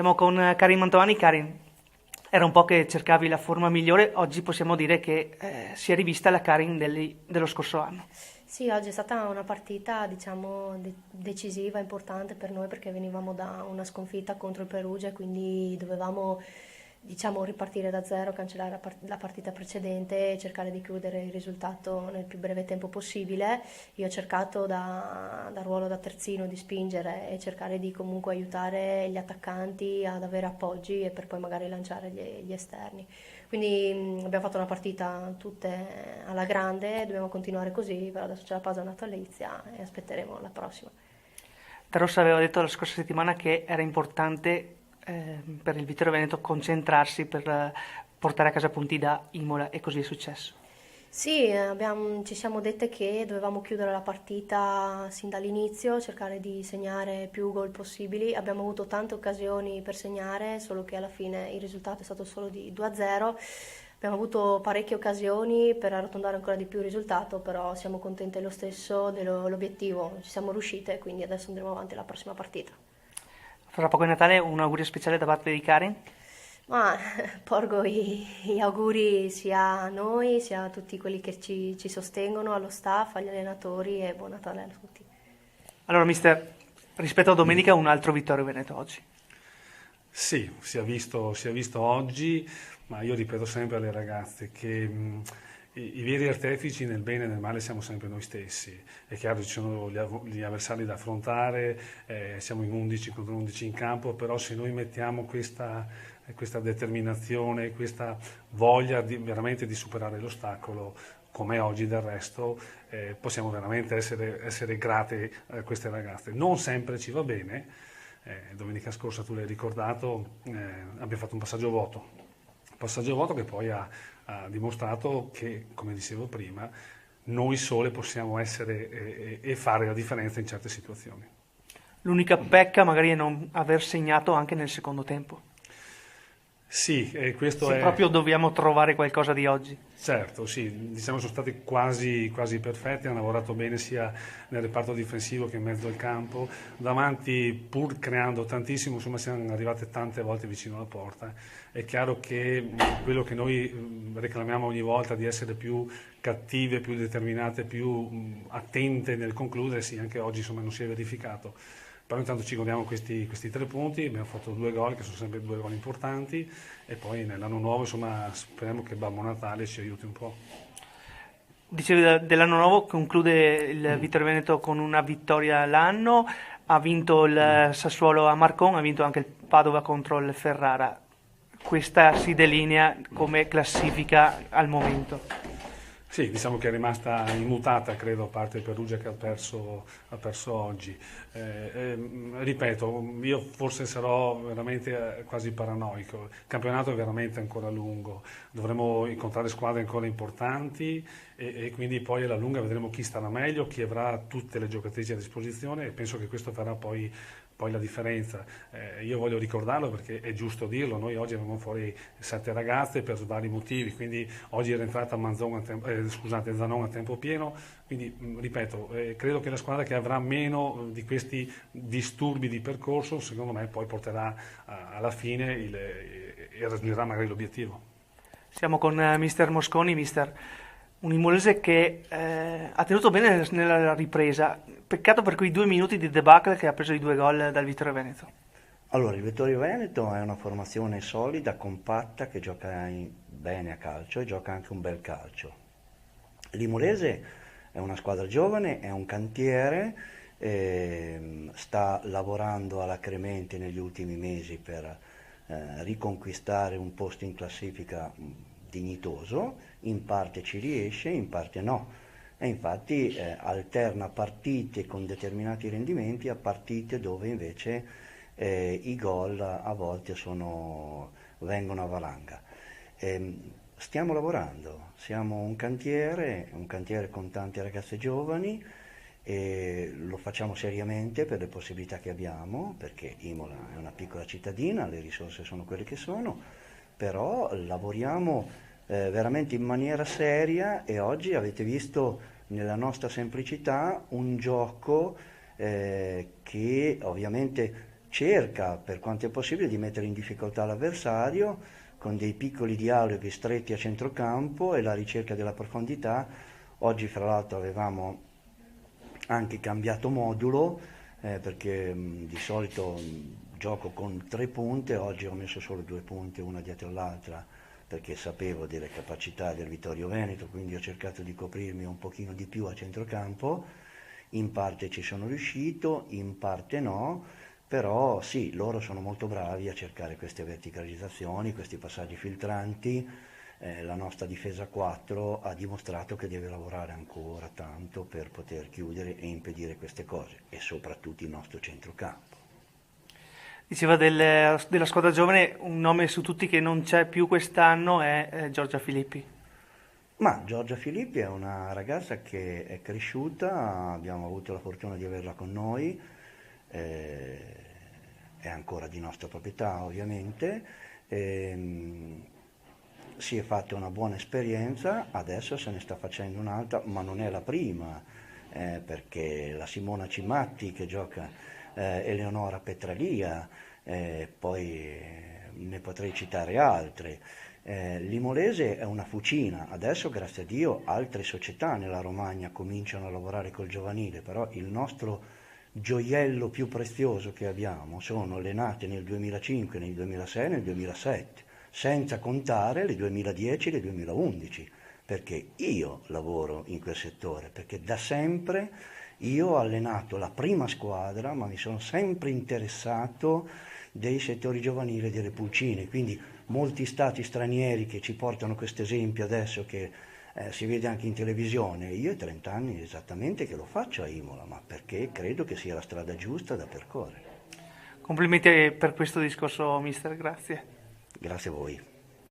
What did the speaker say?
Siamo con Karin Mantovani. Karin, era un po' che cercavi la forma migliore, oggi possiamo dire che si è rivista la Karin dello scorso anno. Sì, oggi è stata una partita, diciamo, decisiva, importante per noi perché venivamo da una sconfitta contro il Perugia e quindi dovevamo, diciamo, ripartire da zero, cancellare la partita precedente e cercare di chiudere il risultato nel più breve tempo possibile. Io ho cercato da ruolo da terzino di spingere e cercare di comunque aiutare gli attaccanti ad avere appoggi e per poi magari lanciare gli esterni. Quindi abbiamo fatto una partita tutte alla grande, dobbiamo continuare così, però adesso c'è la pausa natalizia e aspetteremo la prossima. Tarossa aveva detto la scorsa settimana che era importante per il Vittorio Veneto concentrarsi per portare a casa punti da Imola e così è successo. Sì, ci siamo dette che dovevamo chiudere la partita sin dall'inizio, cercare di segnare più gol possibili. Abbiamo avuto tante occasioni per segnare, solo che alla fine il risultato è stato solo di 2-0. Abbiamo avuto parecchie occasioni per arrotondare ancora di più il risultato, però siamo contenti lo stesso dell'obiettivo. Ci siamo riuscite, quindi adesso andremo avanti alla prossima partita. Fra poco è Natale, un augurio speciale da parte di Karin. Ma porgo gli auguri sia a noi, sia a tutti quelli che ci sostengono, allo staff, agli allenatori e buon Natale a tutti. Allora, mister, rispetto a domenica, un altro Vittorio Veneto oggi. Sì, si è visto oggi, ma io ripeto sempre alle ragazze che i veri artefici nel bene e nel male siamo sempre noi stessi. È chiaro, ci sono gli avversari da affrontare, siamo in 11 contro 11 in campo, però se noi mettiamo questa determinazione, questa voglia veramente di superare l'ostacolo, come oggi del resto, possiamo veramente essere grate a queste ragazze. Non sempre ci va bene. Domenica scorsa, tu l'hai ricordato, abbiamo fatto un passaggio vuoto che poi ha dimostrato che, come dicevo prima, noi sole possiamo essere e fare la differenza in certe situazioni. L'unica pecca magari è non aver segnato anche nel secondo tempo. Sì, questo Se è... proprio dobbiamo trovare qualcosa di oggi. Certo, sì, diciamo sono stati quasi perfetti, hanno lavorato bene sia nel reparto difensivo che in mezzo al campo, davanti pur creando tantissimo, insomma siamo arrivati tante volte vicino alla porta. È chiaro che quello che noi reclamiamo ogni volta di essere più cattive, più determinate, più attente nel concludere, sì, anche oggi insomma non si è verificato. Però intanto ci godiamo questi 3 punti, abbiamo fatto 2 gol che sono sempre 2 gol importanti e poi nell'anno nuovo insomma speriamo che Babbo Natale ci aiuti un po'. Dicevi dell'anno nuovo, conclude il Vittorio Veneto con una vittoria l'anno, ha vinto il Sassuolo a Marcon, ha vinto anche il Padova contro il Ferrara. Questa si delinea come classifica al momento. Sì, diciamo che è rimasta immutata, credo, a parte il Perugia che ha perso oggi. Ripeto, io forse sarò veramente quasi paranoico. Il campionato è veramente ancora lungo, dovremo incontrare squadre ancora importanti e quindi poi alla lunga vedremo chi starà meglio, chi avrà tutte le giocatrici a disposizione e penso che questo farà poi la differenza. Io voglio ricordarlo perché è giusto dirlo, noi oggi avevamo fuori 7 ragazze per vari motivi, quindi oggi era entrata Zanon a tempo pieno, quindi ripeto, credo che la squadra che avrà meno di questi disturbi di percorso, secondo me poi porterà alla fine e raggiungerà magari l'obiettivo. Siamo con mister Mosconi, mister. Un imolese che ha tenuto bene nella ripresa, peccato per quei 2 minuti di debacle che ha preso i 2 gol dal Vittorio Veneto. Allora, il Vittorio Veneto è una formazione solida, compatta, che gioca bene a calcio e gioca anche un bel calcio. L'Imolese è una squadra giovane, è un cantiere, sta lavorando alacremente negli ultimi mesi per riconquistare un posto in classifica dignitoso, in parte ci riesce, in parte no, e infatti alterna partite con determinati rendimenti a partite dove invece i gol a volte vengono a valanga. Stiamo lavorando, siamo un cantiere con tante ragazze giovani e lo facciamo seriamente per le possibilità che abbiamo, perché Imola è una piccola cittadina, le risorse sono quelle che sono, però lavoriamo veramente in maniera seria e oggi avete visto nella nostra semplicità un gioco che ovviamente cerca per quanto è possibile di mettere in difficoltà l'avversario con dei piccoli dialoghi stretti a centrocampo e la ricerca della profondità. Oggi fra l'altro avevamo anche cambiato modulo perché di solito gioco con 3 punte, oggi ho messo solo 2 punte una dietro l'altra perché sapevo delle capacità del Vittorio Veneto, quindi ho cercato di coprirmi un pochino di più a centrocampo. In parte ci sono riuscito, in parte no, però sì, loro sono molto bravi a cercare queste verticalizzazioni, questi passaggi filtranti. La nostra difesa 4 ha dimostrato che deve lavorare ancora tanto per poter chiudere e impedire queste cose, e soprattutto il nostro centrocampo. Diceva della squadra giovane, un nome su tutti che non c'è più quest'anno è Giorgia Filippi. Ma Giorgia Filippi è una ragazza che è cresciuta, abbiamo avuto la fortuna di averla con noi, è ancora di nostra proprietà ovviamente, si è fatta una buona esperienza, adesso se ne sta facendo un'altra, ma non è la prima, perché la Simona Cimatti che gioca, Eleonora Petralia, poi ne potrei citare altre. L'Imolese è una fucina, adesso grazie a Dio altre società nella Romagna cominciano a lavorare col giovanile, però il nostro gioiello più prezioso che abbiamo sono le nate nel 2005, nel 2006 e nel 2007, senza contare le 2010 e le 2011, perché io lavoro in quel settore, perché da sempre io ho allenato la prima squadra, ma mi sono sempre interessato dei settori giovanili delle pulcine, quindi molti stati stranieri che ci portano questo esempio adesso che si vede anche in televisione. Io ho 30 anni esattamente che lo faccio a Imola, ma perché credo che sia la strada giusta da percorrere. Complimenti per questo discorso, mister, grazie. Grazie a voi.